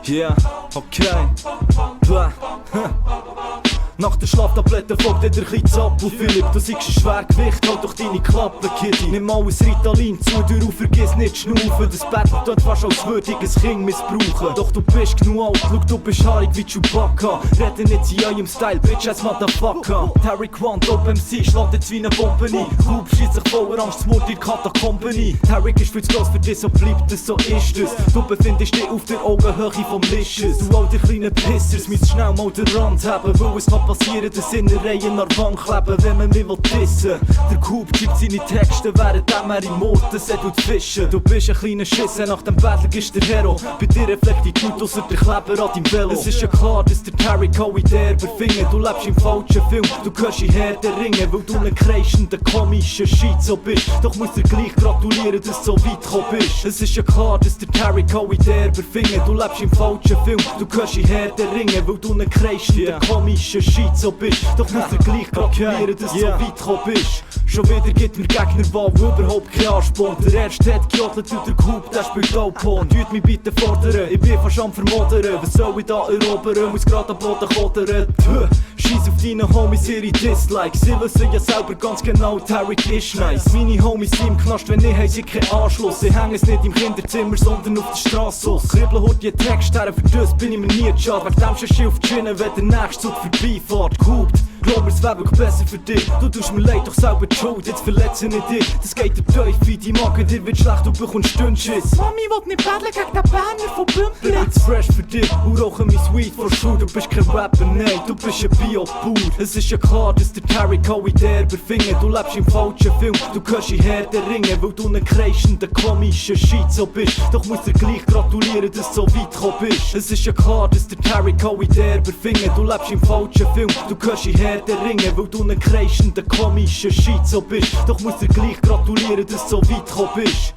Yeah, okay. Nach der Schlaftablette folgt der Kitzapfel. Philipp, du siehst ein Schwergewicht, halt doch deine Klappe, Kitty. Nimm alles Ritalin zu dir und vergiss nicht schnaufen. Das Battle dort fast als würdiges Kind missbrauchen. Doch du bist genug alt, schau, du bist haarig wie Chewbacca. Rede nicht in eurem Style, Bitch, as Motherfucker. Terry Quant, OpenMC, schlägt jetzt wie eine Bombe ein. Hub schießt sich voller Angst, Mord in Katakombeni. Terry ist viel zu gross für dich, so bleibt es, so ist es. Du befindest dich auf der Augenhöhe vom Lisches. Du alter kleine Pissers, müsst schnell mal den Rand haben, weil es kann passieren, dass Innereien an der Wand kleben, wenn man mich dissen will. Der Coop schreibt seine Texte, während er im Morden tut fischen. Du bist ein kleiner Schisser, nach dem Battle gibst der Hero. Bei dir reflektiert die Tut ausser der Kleber an deinem Velo. Es ist ja klar, dass der Terry Cowie der Berfinger. Du lebst im falschen Film, du gehörst in Herde Ringen, weil du ein kreischender, komischer Schizo bist. Doch musst dir gleich gratulieren, dass du so weit gekommen bist. Es ist ja klar, dass der Terry Cowie der Berfinger. Du lebst im falschen Film, du gehörst in Herde Ringen, weil du ein kreischender, komischer Schizo bist. Doch musst dir gleich gratulieren, dass du so weit gekommen bist. Schon wieder gibt mir Gegnerwahl, wo überhaupt kein Ansporn. Der erste hat gejodelt und der Coop, der spielt Alphorn. Tut mich bitte fordern, ich bin fast am Vermodern. Was soll ich da erobern, muss grad am Boden kodern. Scheiss auf deine Homies, ihre Dislikes. Sie wissen ja selber ganz genau, Tarek ist nice. Meine Homies sind im Knast, wenn nicht, haben sie keinen Anschluss. Sie hängen es nicht im Kinderzimmer, sondern auf der Straße aus. Kribbeln holt die Text her, für das bin ich mir nie schade. Wegen dem schon auf die Schiene, wenn der nächste Zug vorbeifährt. Coop, glaub mir, es wär wirklich besser für dich. Du tust mir leid, doch selber die Schuld, jetzt verletze ich dich. Das geht dir tief wie die Magen, dir wird schlecht, du bekommst Stundschiss. Mami will nicht paddeln gegen den Berner von Bümplitz. It's fresh für dich und rauche mein Sweet for sure. Du bist kein Rapper, nein, du bist ein Bio-Bauer. Es ist ja klar, dass der Terry Cowie der Berfinger. Du lebst im falschen Film, du gehörst in Herde Ringen, weil du ein kreischender, komischer Schizo bist. Doch musst dir gleich gratulieren, dass du so weit gekommen bist. Es ist ja klar, dass der Terry Cowie der Berfinger. Du lebst im falschen Film, du gehörst in Herde Ringen, weil du ein kreischender, komischer Schizo bist. Doch musst dir gleich gratulieren, dass du so weit gekommen bist.